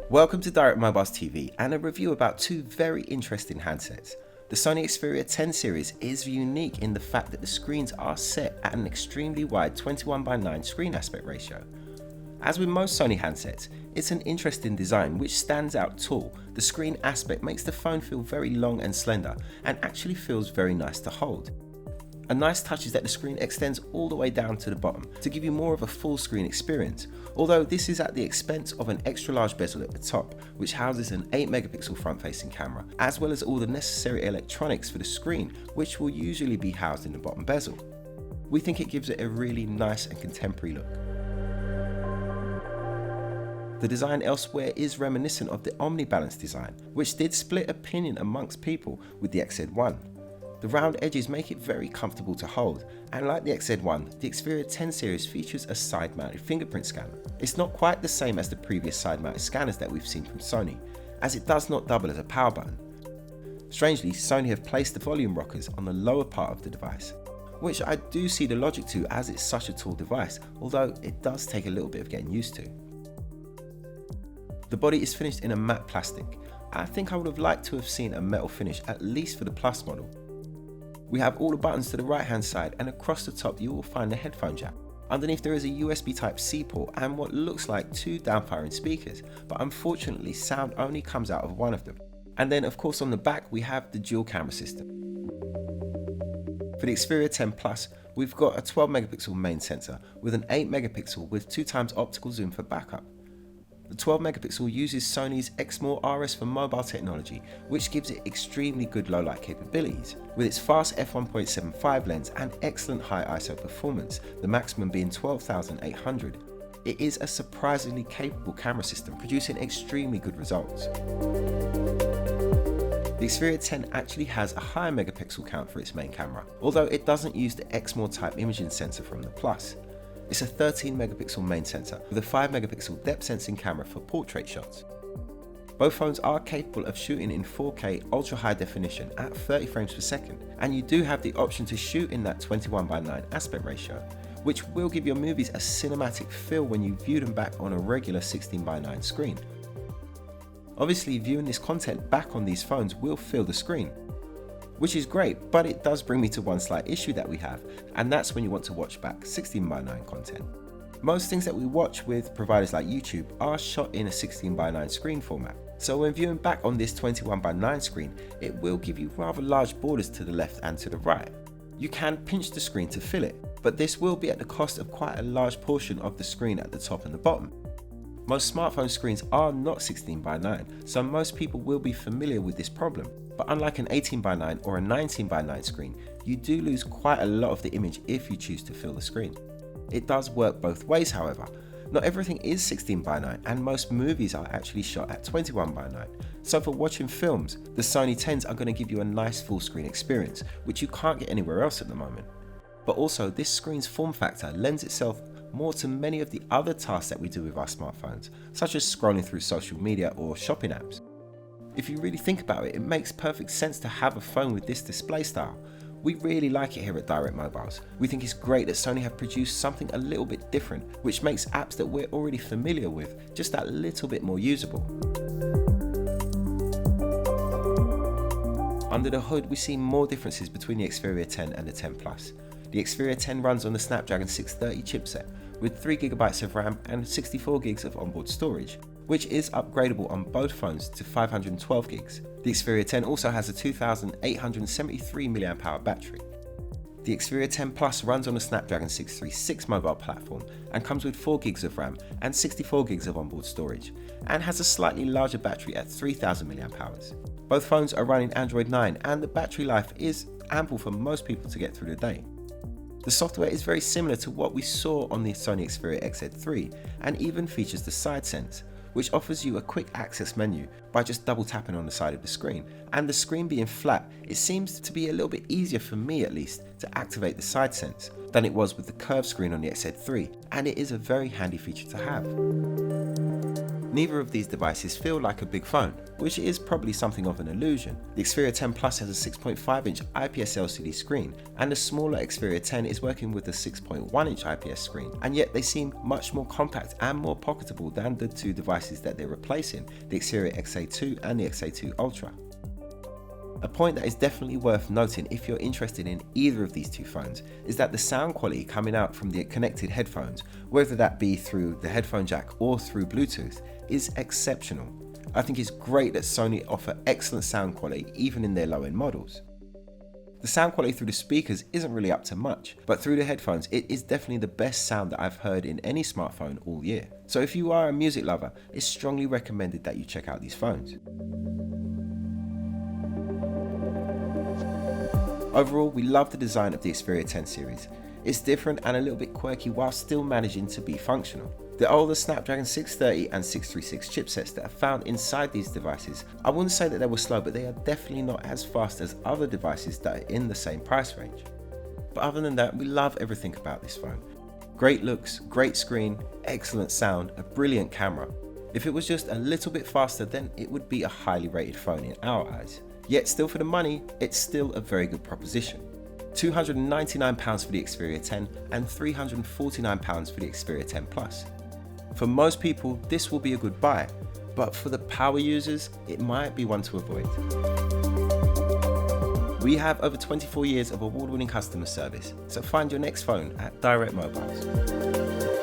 Welcome to Direct Mobiles TV and a review about two very interesting handsets. The Sony Xperia 10 series is unique in the fact that the screens are set at an extremely wide 21:9 screen aspect ratio. As with most Sony handsets, it's an interesting design which stands out tall. The screen aspect makes the phone feel very long and slender and actually feels very nice to hold. A nice touch is that the screen extends all the way down to the bottom to give you more of a full screen experience, although this is at the expense of an extra large bezel at the top, which houses an 8-megapixel front-facing camera, as well as all the necessary electronics for the screen, which will usually be housed in the bottom bezel. We think it gives it a really nice and contemporary look. The design elsewhere is reminiscent of the Omnibalance design, which did split opinion amongst people with the XZ1. The round edges make it very comfortable to hold, and like the XZ1, the Xperia 10 series features a side-mounted fingerprint scanner. It's not quite the same as the previous side-mounted scanners that we've seen from Sony, as it does not double as a power button. Strangely, Sony have placed the volume rockers on the lower part of the device, which I do see the logic to as it's such a tall device, although it does take a little bit of getting used to. The body is finished in a matte plastic. I think I would have liked to have seen a metal finish at least for the Plus model. We have all the buttons to the right hand side, and across the top you will find the headphone jack. Underneath there is a USB Type-C port and what looks like two downfiring speakers, but unfortunately sound only comes out of one of them. And then of course on the back we have the dual camera system. For the Xperia 10 Plus, we've got a 12-megapixel main sensor with an 8-megapixel with 2x optical zoom for backup. The 12-megapixel uses Sony's Exmor RS for mobile technology, which gives it extremely good low-light capabilities, with its fast f1.75 lens and excellent high ISO performance, the maximum being 12,800. It is a surprisingly capable camera system, producing extremely good results. The Xperia 10 actually has a higher megapixel count for its main camera, although it doesn't use the Exmor type imaging sensor from the Plus. It's a 13-megapixel main sensor with a 5-megapixel depth sensing camera for portrait shots. Both phones are capable of shooting in 4K ultra high definition at 30 frames per second, and you do have the option to shoot in that 21:9 aspect ratio, which will give your movies a cinematic feel when you view them back on a regular 16:9 screen. Obviously, viewing this content back on these phones will fill the screen, which is great, but it does bring me to one slight issue that we have, and that's when you want to watch back 16:9 content. Most things that we watch with providers like YouTube are shot in a 16:9 screen format, so when viewing back on this 21:9 screen, it will give you rather large borders to the left and to the right. You can pinch the screen to fill it, but this will be at the cost of quite a large portion of the screen at the top and the bottom. Most smartphone screens are not 16:9, so most people will be familiar with this problem. But unlike an 18:9 or a 19:9 screen, you do lose quite a lot of the image if you choose to fill the screen. It does work both ways, however. Not everything is 16:9, and most movies are actually shot at 21:9. So for watching films, the Sony 10s are going to give you a nice full screen experience, which you can't get anywhere else at the moment. But also, this screen's form factor lends itself more to many of the other tasks that we do with our smartphones, such as scrolling through social media or shopping apps. If you really think about it, it makes perfect sense to have a phone with this display style. We really like it here at Direct Mobiles. We think it's great that Sony have produced something a little bit different, which makes apps that we're already familiar with just that little bit more usable. Under the hood, we see more differences between the Xperia 10 and the 10 Plus. The Xperia 10 runs on the Snapdragon 630 chipset with 3GB of RAM and 64GB of onboard storage, which is upgradable on both phones to 512GB. The Xperia 10 also has a 2,873 mAh battery. The Xperia 10 Plus runs on a Snapdragon 636 mobile platform and comes with 4GB of RAM and 64GB of onboard storage, and has a slightly larger battery at 3,000 mAh. Both phones are running Android 9, and the battery life is ample for most people to get through the day. The software is very similar to what we saw on the Sony Xperia XZ3, and even features the SideSense, which offers you a quick access menu by just double tapping on the side of the screen. And the screen being flat, it seems to be a little bit easier, for me at least, to activate the SideSense than it was with the curved screen on the XZ3, and it is a very handy feature to have. Neither of these devices feel like a big phone, which is probably something of an illusion. The Xperia 10 Plus has a 6.5-inch IPS LCD screen, and the smaller Xperia 10 is working with a 6.1-inch IPS screen, and yet they seem much more compact and more pocketable than the two devices that they're replacing, the Xperia XA2 and the XA2 Ultra. A point that is definitely worth noting if you're interested in either of these two phones is that the sound quality coming out from the connected headphones, whether that be through the headphone jack or through Bluetooth, is exceptional. I think it's great that Sony offer excellent sound quality even in their low-end models. The sound quality through the speakers isn't really up to much, but through the headphones it is definitely the best sound that I've heard in any smartphone all year. So if you are a music lover, it's strongly recommended that you check out these phones. Overall, we love the design of the Xperia 10 series. It's different and a little bit quirky while still managing to be functional. The older Snapdragon 630 and 636 chipsets that are found inside these devices, I wouldn't say that they were slow, but they are definitely not as fast as other devices that are in the same price range. But other than that, we love everything about this phone. Great looks, great screen, excellent sound, a brilliant camera. If it was just a little bit faster, then it would be a highly rated phone in our eyes. Yet still for the money, it's still a very good proposition. £299 for the Xperia 10 and £349 for the Xperia 10 Plus. For most people, this will be a good buy, but for the power users, it might be one to avoid. We have over 24 years of award-winning customer service, so find your next phone at Direct Mobiles.